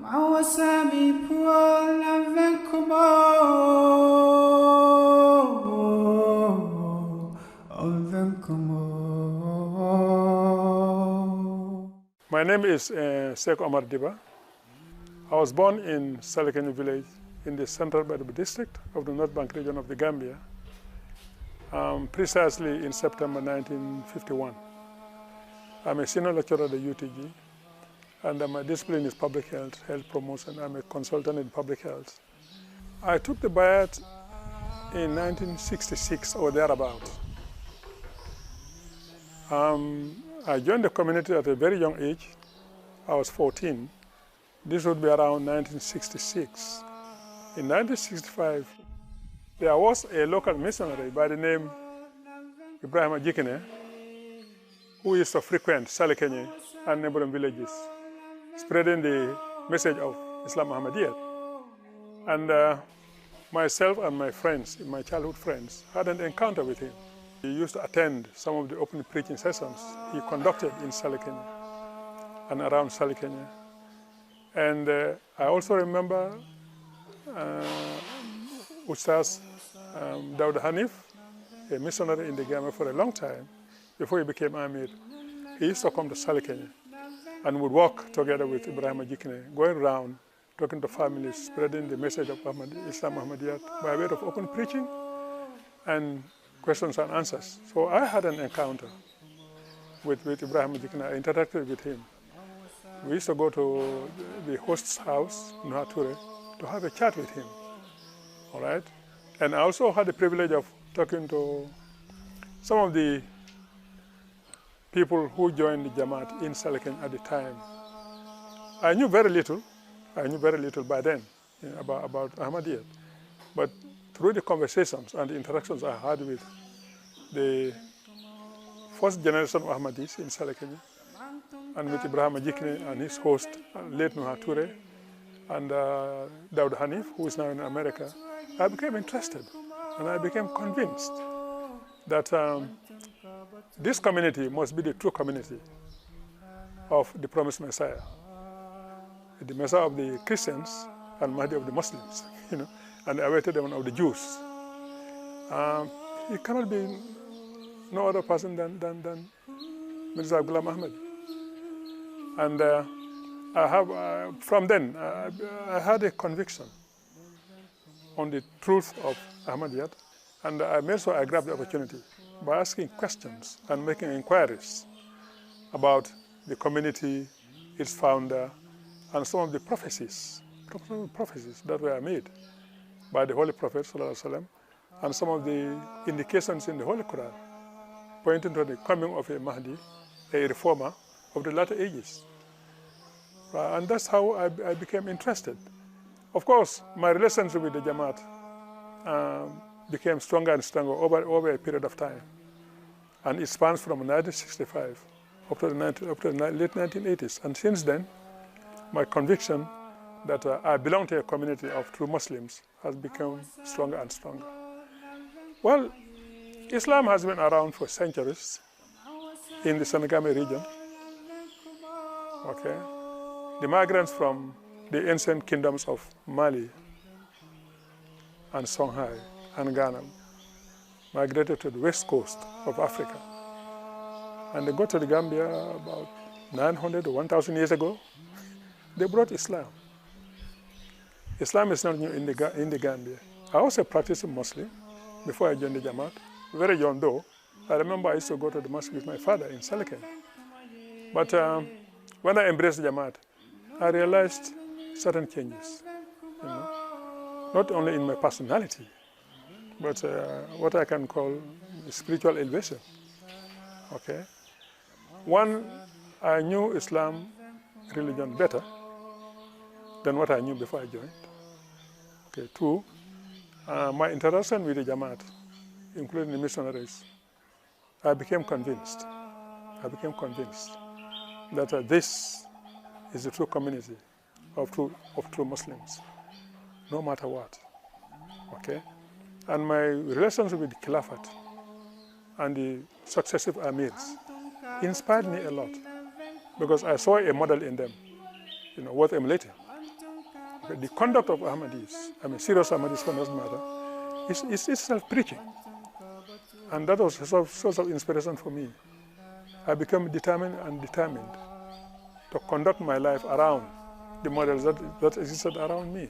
My name is Sheikh Umar Diba. I was born in Salekeni village in the central Badab district of the North Bank region of the Gambia, precisely in September 1951. I'm a senior lecturer at the UTG, and my discipline is public health promotion. I'm a consultant in public health. I took the Bayat in 1966 or thereabouts. I joined the community at a very young age. I was 14. This would be around 1966. In 1965, there was a local missionary by the name Ibrahim Jikine, who used to frequent Salekeni and neighboring villages, spreading the message of Islam Ahmadiyyat. And myself and my friends, my childhood friends, had an encounter with him. He used to attend some of the open preaching sessions he conducted in Salekeni and around Salekeni. And I also remember Ustaz Daud Hanif, a missionary in the Gambia for a long time, before he became Amir. He used to come to Salekeni and would walk together with Ibrahim Jikine, going around, talking to families, spreading the message of Islam Ahmadiyyat by way of open preaching and questions and answers. So I had an encounter with Ibrahim Jikine. I interacted with him. We used to go to the host's house, Nuhature, to have a chat with him, all right? And I also had the privilege of talking to some of the people who joined the Jamaat in Salekeni at the time. I knew very little by then, you know, about Ahmadiyyat. But through the conversations and the interactions I had with the first generation of Ahmadis in Salekeni, and with Ibrahim Jikine and his host, late Nuhature, and Daud Hanif, who is now in America, I became interested and I became convinced that this community must be the true community of the promised Messiah, the Messiah of the Christians and Mahdi of the Muslims, you know, and the awaited one of the Jews. He cannot be no other person than Mirza Ghulam Ahmad. And I have, from then, I had a conviction on the truth of Ahmadiyyat, and I made sure I grabbed the opportunity by asking questions and making inquiries about the community, its founder, and some of the prophecies that were made by the Holy Prophet ﷺ, and some of the indications in the Holy Quran pointing to the coming of a Mahdi, a reformer of the latter ages. And that's how I became interested. Of course, my relationship with the Jamaat became stronger and stronger over a period of time. And it spans from 1965 up to the late 1980s. And since then, my conviction that I belong to a community of true Muslims has become stronger and stronger. Well, Islam has been around for centuries in the Senegambia region. Okay. The migrants from the ancient kingdoms of Mali and Songhai and Ghana migrated to the west coast of Africa. And they got to the Gambia about 900 or 1,000 years ago. They brought Islam. Islam is not new in the Gambia. I was a practicing Muslim before I joined the Jamaat. Very young though. I remember I used to go to the mosque with my father in Salekeni. But when I embraced the Jamaat, I realized certain changes, you know, not only in my personality, but what I can call spiritual elevation. Okay. One, I knew Islam religion better than what I knew before I joined. Okay. Two, my interaction with the Jamaat, including the missionaries, I became convinced that this is the true community of true Muslims, no matter what. Okay? And my relationship with the Khilafat and the successive Amirs inspired me a lot because I saw a model in them, you know, worth emulating. The conduct of Ahmadis, I mean, serious Ahmadis for this matter, is itself preaching. And that was a source of inspiration for me. I became determined to conduct my life around the models that existed around me.